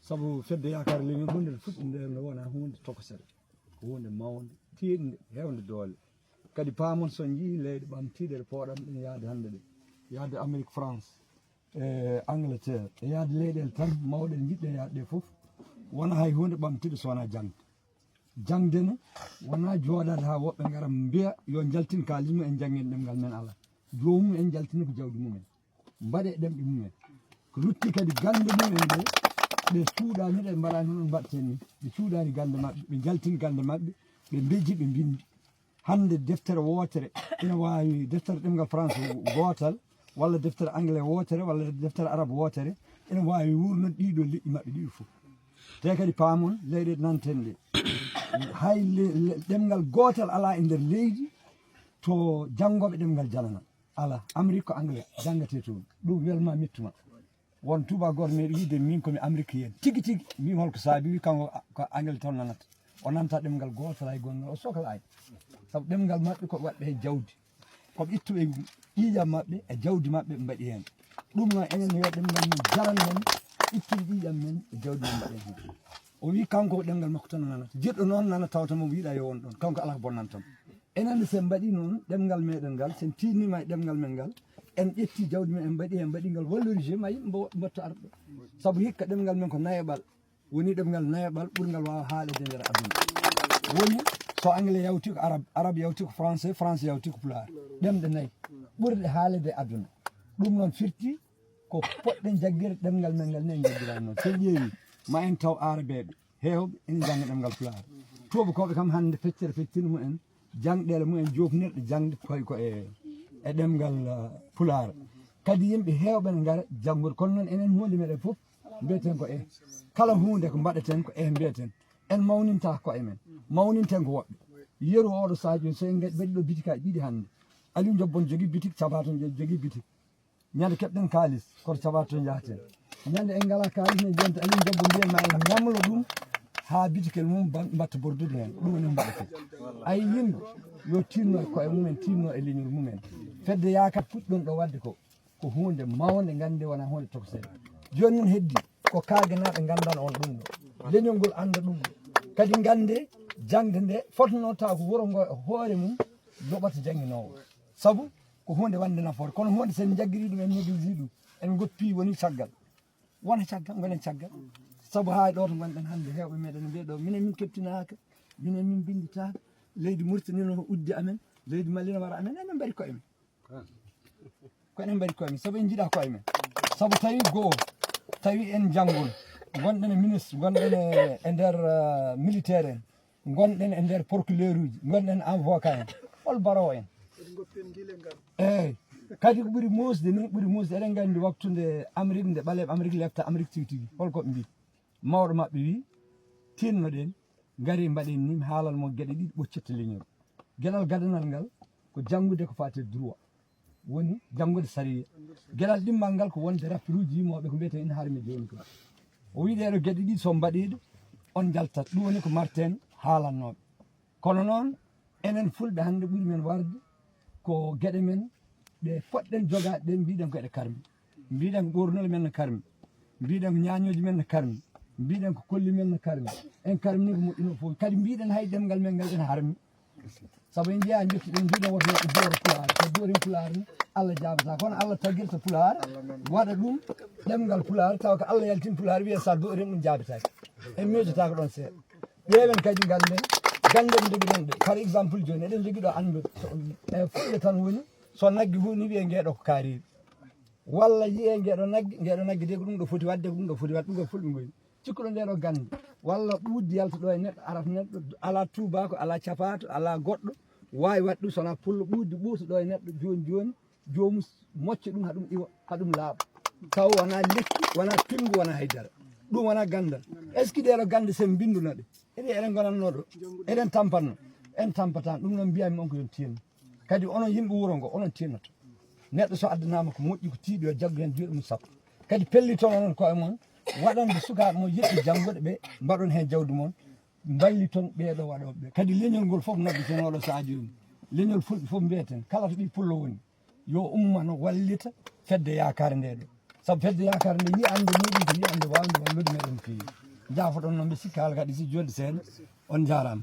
sabu fedde yakare leñol hunde fuɗɗi nder nde wona hunde tokosere ko hunde mawde tiiɗnde hewnde doole kadi paamon son jii leyɗe ɓamtiɗe ɗe pooɗam ɗen yaade hannde ɗe yaade Amérique France e Angleterre e yaade leyɗele tan mawɗe jiɗɗe yaade ɗe fof wona hay hunde ɓamtiɗe so wona jangde jangde ne wona jooɗade ha woɓɓe ngara mbiya yo jaltin kalis mum en janngin ɗemngal men ala jomum en jaltini ko jawdi mumen mbaɗe ɗemɗe mumen ko lutti kadi gande mumen ɗe ɓe cuuɗani ɗe mbaɗani noon mbaɗten ni ɓe cuuɗani gande maɓɓe ɓe jaltini gande maɓɓe ɓe beji ɓe bindi hande deftere wotere ina wawi deftere ɗemgal France gotal walla deftere anglais wotere walla deftere arabe wotere ina wawi wurno ɗiɗo liƴƴi maɓɓe ɗiɗi fof te kadi paamon leyɗe nanten ɗe hay ɗemgal gotal ala e nder leydi to janngoɓe ɗemgal janana ala Amérique ko anglais jangate toon ɗum welma mettuma won tuba goto meɗi wiide min komi Amérique yen tigui tigui mbimi holko saabi wi kanko ko anglais tan nanata o nanta ɗemgal gotal hay gongal o sohlani saabu ɗemgal maɓɓe ko waɗɓe he jawdi koɓe ittuɓe ƴiƴam maɓɓe e jawdi maɓɓe ɓe mbaɗi hen ɗum noon enen yo ɗemgal men jaran men ittude ƴiƴam men e jawdi men mbaɗen hen o wi kanko ko ɗemgal makko tan nanata jiɗɗo noon nana tawta mo wiiɗa yo won ɗon kanko ala ko bonnantamo enen sen mbaɗi noon ɗemgal meɗen ngal sen tinnima e ɗemgal men ngal en ƴetti jawdi men en mbaɗi hen mbaɗingal valorisé ma yimɓe mbatto arɗo saabu hikka ɗemgal men ko nayaɓal woni ɗemgal nayaɓal ɓurgal wawa haalede nder aduna woni so anglais yawti ko arabe yawti ko français yawti ko pulaar ɗemɗe nayyi ɓurɗe haalede aduna ɗum noon firti ko poɗɗen jagguirde ɗemgal men ngal ne en jaggirani noon sen ƴeewi ma en taw arabeɓe hewɓe ene jangga ɗemgal pulaar tubakoɓe kam hande feccere feccine mumen jangɗele mumen jofnirɗe jangde ko e ɗemgal pulaar kadi yimɓe hewɓe ne gara janggude kono noon enen hunde meɗen foof mbiyeten ko kala hunde ko mbaɗeten ko mbiyeten en mawninta ko emen mawninten ko woɓɓe yeru oɗo sadio so en mbaɗi ɗo bitikaji ɗiɗi hannde Aliou Jobbon jogui bitik cabaton jogui bitik ñande keɓɗen kalis koto cabaton jahaten ñande en ngala kalis ne jonta Aliou Jobbon mbiyen ma en ñamlo ɗum ha bitikel mum mbatta bordude hen ɗum woni mbaɗete ay yimɓe yo tinno e koye mumen tinno e leñol mumen fedde yakar puɗɗon ɗo wadde ko hunde mawde gande wona hunde tokosede joni noon heddi ko kaganaɓe gandan on ɗum ɗo leñol ngol anda ɗum ɗo kadi gande jangde nde fotno taw ko wuuro ngo hoore mum loɓata jangginowo saabu ko hunde wande nafoore kono hunde sen jaggiri ɗum en néglige ɗum en goppi woni caggal wona caggal gonen caggal saabu ha ɗo to gonɗen hande hewɓe meɗen mbiya ɗo minen min keptinaka minen min binditaka leydi Mauritanie no uddi amen leydi Mali no wara amen enen mbaɗi koye men ko enen mbaɗi koye men saabu en jiiɗa koye men saabu tawi goho tawi en janggol gonɗen e ministre gonɗen e nder militaire en gonɗen e nder procureur uji gonɗen avocat en hol barowo en eyyi kadi ko ɓuuri musde ni ɓuuri musde eɗen gandi waktude Amérique nde ɓaleɓe Amérique lefta Amérique tigi tigi holkoɓe mbi mawɗo mabɓe wi tinnoɗen gari mbaɗen ni mi haalan mo gueɗe ɗiɗi ɓoccette leñol gueɗal gadanal ngal ko janggude ko fate droit woni janggude sariya gueɗal ɗimmal ngal ko wonde rappiruji yimoɓe ko mbiyete ina harmi joni ko o wi ɗeɗo gueɗe ɗiɗi so mbaɗiɗe on jaltat ɗum woni ko marten haalannoɓe kono noon enen fulɓe hande ɓuuri men warde ko gueɗe men ɗe poɗɗen jogade ɗen mbiɗen ko eɗe karmi mbiɗen ko ɓornole men ne karmi mbiɗen ko ñañoji men ne karmi mbiɗen ko kolli men ne karmi en karmini ko moƴƴino foof kadi mbiɗen hay ɗemgal men ngal ene harmi saabu en jeeya jettuɗen mbiɗen woto jooro pulaar so joorin pulaar ni Allah jabata kono Allah taggirta pulaar waɗa ɗum ɗemgal pulaar taw ko Allah yaltin pulaar wiya sa doorin ɗum jabitaki en miijotako ɗon seeɗa ƴeewen kadi ganden gande ɗe joguiɗen ɗe par exemple joni eɗen jogui ɗo andude e fulɓe tan woni so naggue huuni wiye ngeɗo ko kaariɗo walla yiye ngeɗo naggue de ko ɗum ɗo foti wadde ko ɗum ɗo foti wadde ɗum ko fulɓe goyi cikkuɗo ndeɗo gande walla ɓuddi yalta ɗo e neɗɗo arata neɗɗo ala tubako ala capato ala goɗɗo wawi wadde ɗum sona pullo ɓuddi ɓuuta ɗo e neɗɗo joni jomum mocca ɗum haɗum iwa haɗum laaɓa taw wona lekki wona pinggu wona haydara ɗum wona gandal est ce que ɗeɗo gande sen binduno ɗe eɗen gonanno ɗo eɗen tampanno en tampatan ɗum noon mbiyami on ko yon tinno kadi onon yimɓe wuuro ngo onon tinnoto neɗɗo so addanama ko moƴƴi ko tiiɗi yo jaggu hen juuɗe mum sappo kadi pellitono noon koye moon waɗande sukaɓe mo yiɗɓe janggude ɓe mbaɗon hen jawdi moon balliton ɓeɗo waɗoɓe ɓe kadi leñol ngol foof noddetenoɗo Sadio ni leñol fulɓe foof mbiyeten kala to ɓi pullo woni yo ummano wallita fedde yakare nde ɗo saabu fedde yakare nde yiyande muɗum ko yiyande wawde wallude meɗen feewi jaafoɗon noon ɓe sikka alkadi si jolde seeɗa on jarama